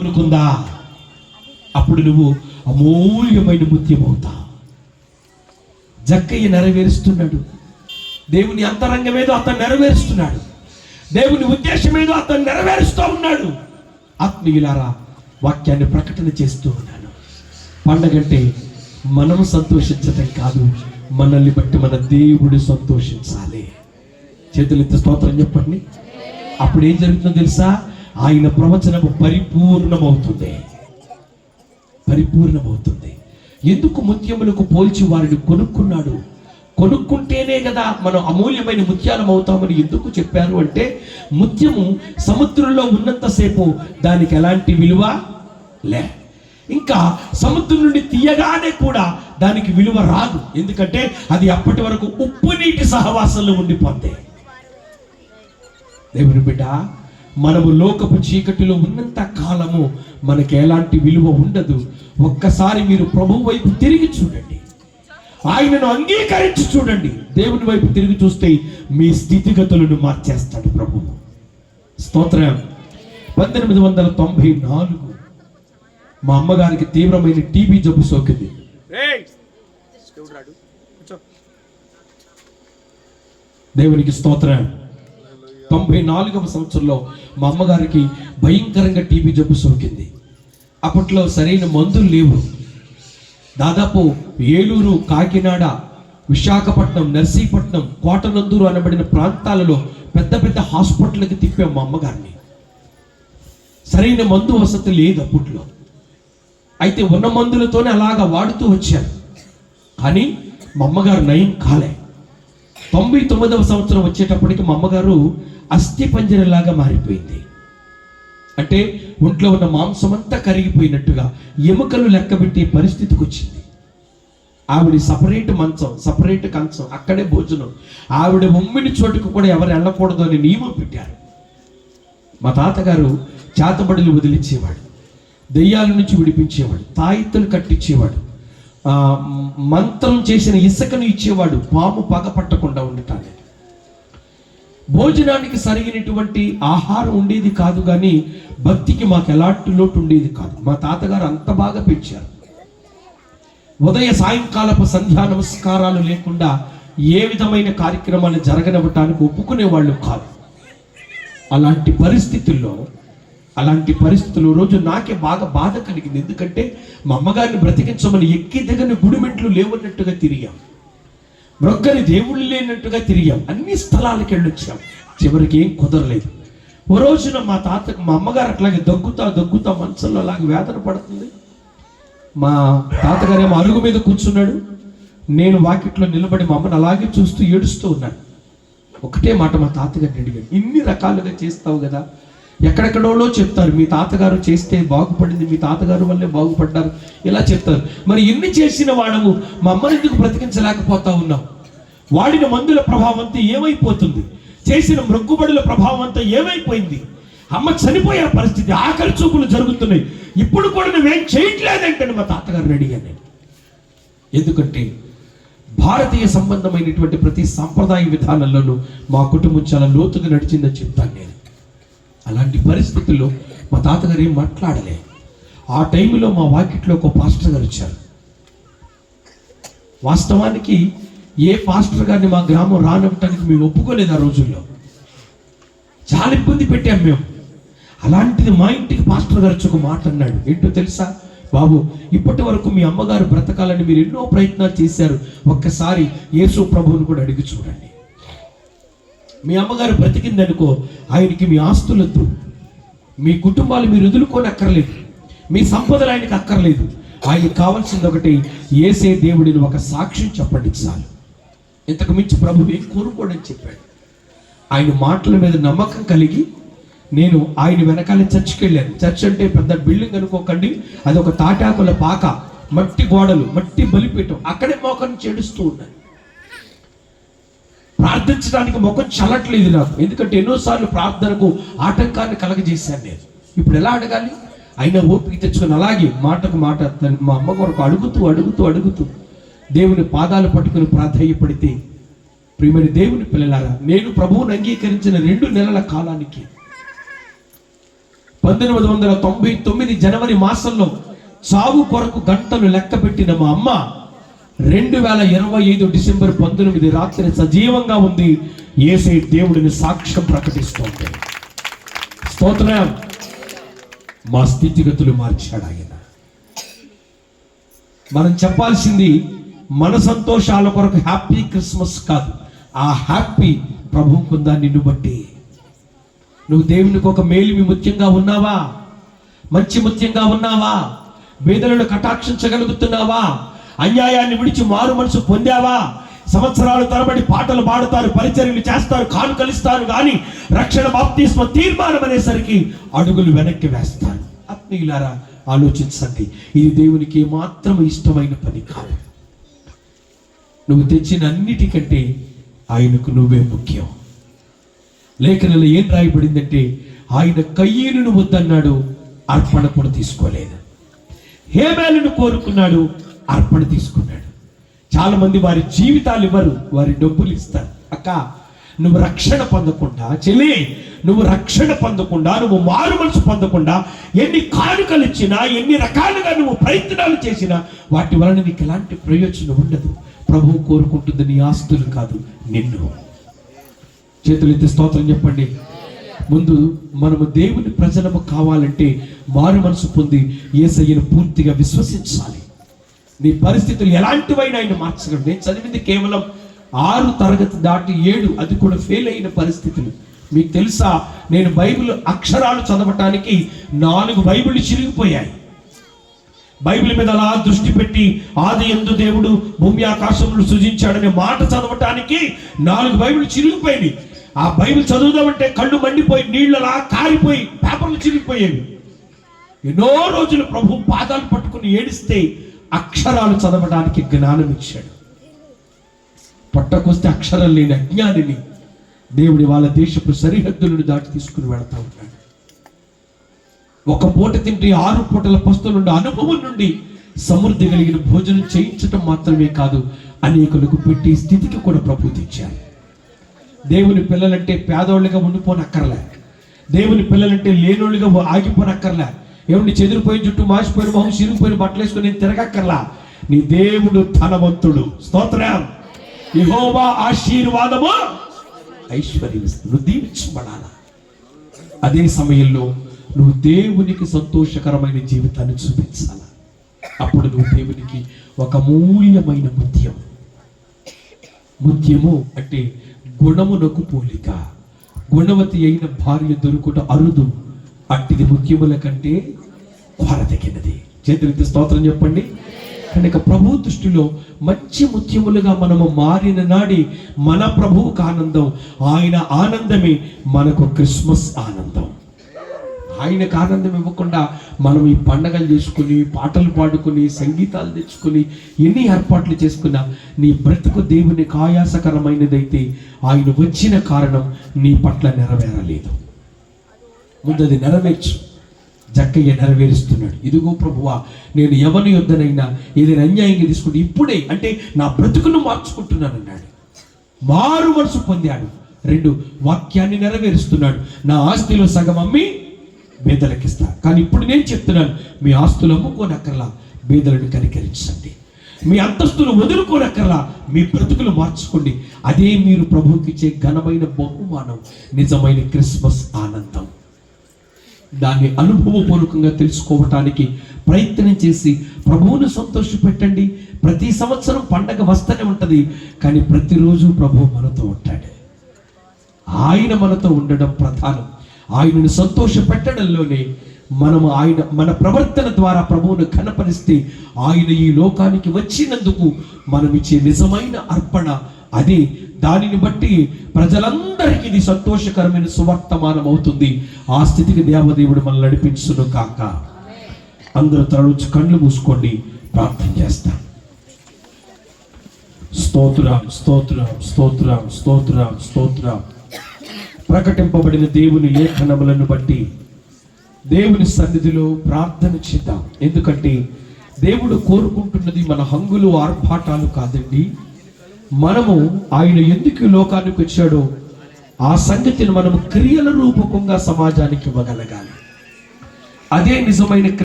అనుకుందా అప్పుడు నువ్వు అమూల్యమైన ముత్యం అవుతావు. జక్కయ్య నెరవేరుస్తున్నాడు. దేవుని అంతరంగం ఏదో అతను నెరవేరుస్తున్నాడు. దేవుని ఉద్దేశం ఏదో అతను నెరవేరుస్తూ ఉన్నాడు. ఆత్మీయులారా, వాక్యాన్ని ప్రకటన చేస్తూ ఉన్నాను. పండగంటే మనం సంతోషించటం కాదు, మనల్ని బట్టి మన దేవుడు సంతోషించాలి. చేతులెత్తి స్తోత్రం చెప్పండి. అప్పుడు ఏం జరుగుతుందో తెలుసా? ఆయన ప్రవచనము పరిపూర్ణమవుతుంది. ఎందుకు ముత్యములకు పోల్చి వారిని కొనుక్కున్నాడు? కొనుక్కుంటేనే కదా మనం అమూల్యమైన ముత్యాలం అవుతామని ఎందుకు చెప్పారు అంటే, ముత్యము సముద్రంలో ఉన్నంతసేపు దానికి ఎలాంటి విలువ లే, ఇంకా సముద్రం నుండి తీయగానే కూడా దానికి విలువ రాదు. ఎందుకంటే అది అప్పటి వరకు ఉప్పు నీటి సహవాసంలో ఉండిపోద్ది. దేవుని బిడ్డ, మనము లోకపు చీకటిలో ఉన్నంత కాలము మనకి ఎలాంటి విలువ ఉండదు. ఒక్కసారి మీరు ప్రభు వైపు తిరిగి చూడండి, ఆయనను అంగీకరించి చూడండి. దేవుని వైపు తిరిగి చూస్తే మీ స్థితిగతులను మార్చేస్తాడు ప్రభువు. స్తోత్రం. 1894 మా అమ్మగారికి తీవ్రమైన టీబీ జబ్బు సోకింది. దేవునికి స్తోత్రం. 94వ సంవత్సరంలో మా అమ్మగారికి భయంకరంగా టీబీ జబ్బు సోకింది. అప్పట్లో సరైన మందులు లేవు. దాదాపు ఏలూరు, కాకినాడ, విశాఖపట్నం, నర్సీపట్నం, కోటనందూరు అనబడిన ప్రాంతాలలో పెద్ద పెద్ద హాస్పిటల్కి తిప్పాం మా అమ్మగారిని. సరైన మందు వసతి లేదు అప్పట్లో. అయితే ఉన్న మందులతోనే అలాగా వాడుతూ వచ్చారు. కానీ మా అమ్మగారు నయం కాలే. 99వ సంవత్సరం వచ్చేటప్పటికి మా అమ్మగారు అస్థి పంజరంలాగా మారిపోయింది. అంటే ఒంట్లో ఉన్న మాంసం అంతా కరిగిపోయినట్టుగా ఎముకలు లెక్కబెట్టే పరిస్థితికి వచ్చింది. ఆవిడ సపరేట్ మంచం, సపరేట్ కంచం, అక్కడే భోజనం. ఆవిడ ఉమ్మిని చోటుకు కూడా ఎవరు వెళ్ళకూడదు అని నియమం పెట్టారు. మా తాతగారు చేతబడులు వదిలించేవాడు, దెయ్యాల నుంచి విడిపించేవాడు, తాయిత్తులు కట్టించేవాడు, మంత్రం చేసిన ఇసుకను ఇచ్చేవాడు, పాము పగ పట్టకుండా ఉండటానికి. భోజనానికి సరిగినటువంటి ఆహారం ఉండేది కాదు, కానీ భక్తికి మాకు ఎలాంటి లోటు ఉండేది కాదు. మా తాతగారు అంత బాగా పెంచారు. ఉదయ సాయంకాలపు సంధ్యా నమస్కారాలు లేకుండా ఏ విధమైన కార్యక్రమాలు జరగనివ్వటానికి ఒప్పుకునేవాళ్ళు కాదు. అలాంటి పరిస్థితుల్లో రోజు నాకే బాగా బాధ కలిగింది. ఎందుకంటే మా అమ్మగారిని బ్రతికించమని ఎక్కి దిగని గుడిమెట్లు లేవన్నట్టుగా తిరిగాం, మొక్కని దేవుళ్ళు లేనట్టుగా తిరిగాం, అన్ని స్థలాలకు వెళ్ళొచ్చాం. చివరికి ఏం కుదరలేదు. ఓ రోజున మా అమ్మగారు అట్లాగే దగ్గుతా మంచంలో అలాగే వేదన పడుతుంది. మా తాతగారేమో అరుగు మీద కూర్చున్నాడు. నేను వాకిట్లో నిలబడి మా అమ్మని అలాగే చూస్తూ ఏడుస్తూ ఉన్నాను. ఒకటే మాట మా తాతగారిని అడిగాను, ఇన్ని రకాలుగా చేస్తావు కదా, ఎక్కడెక్కడోలో చెప్తారు మీ తాతగారు చేస్తే బాగుపడింది, మీ తాతగారు వల్లే బాగుపడ్డారు, ఇలా చెప్తారు. మరి ఇన్ని చేసిన వాడము మా అమ్మని ఎందుకు బ్రతికించలేకపోతా ఉన్నావు? వాడిన మందుల ప్రభావం అంతా ఏమైపోతుంది? చేసిన మొక్కుబడుల ప్రభావం అంతా ఏమైపోయింది? అమ్మ చనిపోయే పరిస్థితి, ఆఖరి చూపులు జరుగుతున్నాయి, ఇప్పుడు కూడా నువ్వేం చేయట్లేదంటే మా తాతగారిని అడిగాను నేను. ఎందుకంటే భారతీయ సంబంధమైనటువంటి ప్రతి సాంప్రదాయ విధానంలోనూ మా కుటుంబం చాలా లోతుగా నడిచిందని చెప్తాను నేను. అలాంటి పరిస్థితుల్లో మా తాతగారు ఏం మాట్లాడలే. ఆ టైంలో మా వాకిట్లో ఒక పాస్టర్ గారు వచ్చారు. వాస్తవానికి ఏ పాస్టర్ గారిని మా గ్రామం రానివ్వటానికి మేము ఒప్పుకోలేదు. ఆ రోజుల్లో చాలా ఇబ్బంది పెట్టాం మేము. అలాంటిది మా ఇంటికి పాస్టర్ గారు వచ్చి ఒక మాట అన్నాడు. ఏంటో తెలుసా? బాబు, ఇప్పటి వరకు మీ అమ్మగారు బ్రతకాలని మీరు ఎన్నో ప్రయత్నాలు చేశారు, ఒక్కసారి యేసు ప్రభువుని కూడా అడిగి చూడండి. మీ అమ్మగారు బ్రతికిందనుకో, ఆయనకి మీ ఆస్తులొద్దు, మీ కుటుంబాలు మీరు వదులుకొని అక్కర్లేదు, మీ సంపదలు ఆయనకి అక్కర్లేదు. ఆయనకు కావాల్సింది ఒకటి, యేసే దేవుడిని ఒక సాక్ష్యం చెప్పండి చాలు, ఇంతకు మించి ప్రభు ఏం కోరుకోడని చెప్పాడు. ఆయన మాటల మీద నమ్మకం కలిగి నేను ఆయన వెనకాల చర్చికి వెళ్ళాను. చర్చ్ అంటే పెద్ద బిల్డింగ్ అనుకోకండి, అది ఒక తాటాకుల పాక, మట్టి గోడలు, మట్టి బలిపీఠం, అక్కడే మోకని చేడుస్తూ ఉన్నాను. ప్రార్థించడానికి ముఖం చల్లట్లేదు నాకు, ఎందుకంటే ఎన్నోసార్లు ప్రార్థనకు ఆటంకాన్ని కలగజేశాను నేను. ఇప్పుడు ఎలా అడగాలి? అయినా ఓపిక తెచ్చుకొని అలాగే మాటకు మాట మా అమ్మ కొరకు అడుగుతూ దేవుని పాదాలు పట్టుకుని ప్రాధేయపడితే, ప్రియమైన దేవుని పిల్లలారా, నేను ప్రభువుని అంగీకరించిన 2 నెలల కాలానికి 1999 జనవరి మాసంలో చావు కొరకు గంటలు లెక్క పెట్టిన మా అమ్మ 2025 డిసెంబర్ 19 రాత్రి సజీవంగా ఉంది. యేసే దేవుడిని సాక్ష్యం ప్రకటిస్తోంది. స్తోత్రం. మా స్థితిగతులు మార్చాడు ఆయన. మనం చెప్పాల్సింది మన సంతోషాల కొరకు హ్యాపీ క్రిస్మస్ కాదు, ఆ హ్యాపీ ప్రభువుకుందా నిన్ను బట్టి. నువ్వు దేవునికి ఒక మేలిమి ముత్యంగా ఉన్నావా? మంచి ముత్యంగా ఉన్నావా? పేదలను కటాక్షించగలుగుతున్నావా? అన్యాయాన్ని విడిచి మారు మనసు పొందావా? సంవత్సరాలు తరబడి పాటలు పాడుతారు, పరిచర్యలు చేస్తారు, కానుకలిస్తారు, కానీ రక్షణ బాప్తిస్మ తీర్మానం అనేసరికి అడుగులు వెనక్కి వేస్తారు. ఆత్మీయులారా, ఆలోచించండి. ఇది దేవునికి మాత్రం ఇష్టమైన పని కాదు. నువ్వు తెచ్చిన అన్నిటికంటే ఆయనకు నువ్వే ముఖ్యం. లేఖనంలో ఏం రాయబడిందంటే, ఆయన కయ్యను వద్దన్నాడు, అర్పణ కూడా తీసుకోలేదు. హేబేలును కోరుకున్నాడు, అర్పణ తీసుకున్నాడు. చాలా మంది వారి జీవితాలు ఇవ్వరు, వారి డబ్బులు ఇస్తారు. అక్క, నువ్వు రక్షణ పొందకుండా, చెల్లి నువ్వు రక్షణ పొందకుండా, నువ్వు మారు మనసు పొందకుండా ఎన్ని కానుకలు ఇచ్చినా, ఎన్ని రకాలుగా నువ్వు ప్రయత్నాలు చేసినా వాటి వలన నీకు ఎలాంటి ప్రయోజనం ఉండదు. ప్రభువు కోరుకుంటుంది నీ ఆస్తులు కాదు, నిన్ను. చేతులెత్తి స్తోత్రం చెప్పండి. ముందు మనము దేవుని ప్రజలము కావాలంటే మారు మనసు పొంది యేసయ్యను పూర్తిగా విశ్వసించాలి. నీ పరిస్థితులు ఎలాంటివైనా ఆయన మార్చగలడు. నేను చదివింది కేవలం 6 తరగతి దాటి 7, అది కూడా ఫెయిల్ అయిన పరిస్థితులు. మీకు తెలుసా, నేను బైబిల్ అక్షరాలు చదవటానికి 4 బైబిళ్ళు చిరిగిపోయాయి. బైబిల్ మీద అలా దృష్టి పెట్టి ఆది యందు దేవుడు భూమి ఆకాశములు సృజించాడనే మాట చదవటానికి 4 బైబిల్ చిరిగిపోయింది. ఆ బైబిల్ చదువుదామంటే కళ్ళు మండిపోయి, నీళ్ళు అలా కారిపోయి, పేపర్లు చిరిగిపోయేవి. ఎన్నో రోజులు ప్రభు పాదాలు పట్టుకుని ఏడిస్తే అక్షరాలు చదవడానికి జ్ఞానం ఇచ్చాడు. పట్టకొస్తే అక్షరం లేని అజ్ఞానిని దేవుడి వాళ్ళ దేశపు సరిహద్దులను దాటి తీసుకుని వెళతా ఉన్నాడు. ఒక పూట తింటే 6 పూటల పస్తుల నుండి అనుభవం నుండి సమృద్ధి కలిగిన భోజనం చేయించటం మాత్రమే కాదు, అనేకులకు పెట్టే స్థితికి కూడా ప్రభు తెచ్చారు. దేవుని పిల్లలంటే పేదోళ్ళుగా ఉండిపోనక్కర్లే, దేవుని పిల్లలంటే లేనోళ్ళుగా ఆగిపోనక్కర్లే, ఏమండి చెదిరిపోయిన చుట్టూ మాసిపోయిన మొహం చిరిగిపోయిన బట్టలు వేసుకుని నేను తిరగక్కర్లా. నీ దేవుడు ధనవంతుడు. స్తోత్రం. యెహోవా ఆశీర్వాదము ఐశ్వర్యం, నువ్వు దీవించబడాలా. అదే సమయంలో నువ్వు దేవునికి సంతోషకరమైన జీవితాన్ని చూపించాలా. అప్పుడు నువ్వు దేవునికి ఒక మూల్యమైన ముత్యము అంటే గుణమునకు పోలిక. గుణవతి అయిన భార్య దొరుకుట అరుదు, అట్టిది ముత్యముల కంటే కొరతగినది. చేతులెత్తి స్తోత్రం చెప్పండి. కనుక ప్రభు దృష్టిలో మంచి ముత్యములుగా మనము మారిన నాడి మన ప్రభువుకు ఆనందం, ఆయన ఆనందమే మనకు క్రిస్మస్ ఆనందం. ఆయనకు ఆనందం ఇవ్వకుండా మనం ఈ పండగలు చేసుకుని, పాటలు పాడుకుని, సంగీతాలు తెచ్చుకుని, ఎన్ని ఏర్పాట్లు చేసుకున్నా నీ బ్రతుకు దేవునికి ఆయాసకరమైనదైతే ఆయన వచ్చిన కారణం నీ పట్ల నెరవేరలేదు. ముందు అది నెరవేర్చు. జక్కయ్య నెరవేరుస్తున్నాడు. ఇదిగో ప్రభువా, నేను ఎవరి యొద్దనైనా ఏదైనా అన్యాయంగా తీసుకుంటే ఇప్పుడే, అంటే నా బ్రతుకును మార్చుకుంటున్నాను అన్నాడు. మారు మనసు పొందాడు. 2 వాక్యాన్ని నెరవేరుస్తున్నాడు. నా ఆస్తిలో సగం అమ్మి బేదలకు ఇస్తా. కానీ ఇప్పుడు నేను చెప్తున్నాను, మీ ఆస్తులు అమ్ముకోనక్కర్లా, బేదలను కనికరించండి. మీ అంతస్తులు వదులుకోనక్కర్లా, మీ బ్రతుకులు మార్చుకోండి. అదే మీరు ప్రభువుకి ఇచ్చే ఘనమైన బహుమానం, నిజమైన క్రిస్మస్ ఆనందం. దాన్ని అనుభవపూర్వకంగా తెలుసుకోవటానికి ప్రయత్నం చేసి ప్రభువును సంతోషపెట్టండి. ప్రతి సంవత్సరం పండగ వస్తూనే ఉంటుంది, కానీ ప్రతిరోజు ప్రభువు మనతో ఉంటాడు. ఆయన మనతో ఉండడం ప్రధానం. ఆయనను సంతోష పెట్టడంలోనే మనము మన ప్రవర్తన ద్వారా ప్రభువును కనపరిస్తే ఆయన ఈ లోకానికి వచ్చినందుకు మనం ఇచ్చే నిజమైన అర్పణ అది. దానిని బట్టి ప్రజలందరికీ ఇది సంతోషకరమైన సువర్తమానం అవుతుంది. ఆ స్థితికి దేవదేవుడు మనల్ని నడిపించును కాక. అందరూ తరచు కళ్ళు మూసుకోండి, ప్రార్థన చేస్తాం. స్తోత్రం, స్తోత్రం, స్తోత్రం, స్తోత్రం, స్తోత్రం. ప్రకటింపబడిన దేవుని లేఖనములను బట్టి దేవుని సన్నిధిలో ప్రార్థన చేద్దాం. ఎందుకంటే దేవుడు కోరుకుంటున్నది మన హంగులు ఆర్భాటాలు కాదండి. మనము ఆయన ఎందుకు లోకానికి వచ్చాడో ఆ సంగతిని మనము క్రియల రూపకంగా సమాజానికి ఇవ్వగలగాలి. అదే నిజమైన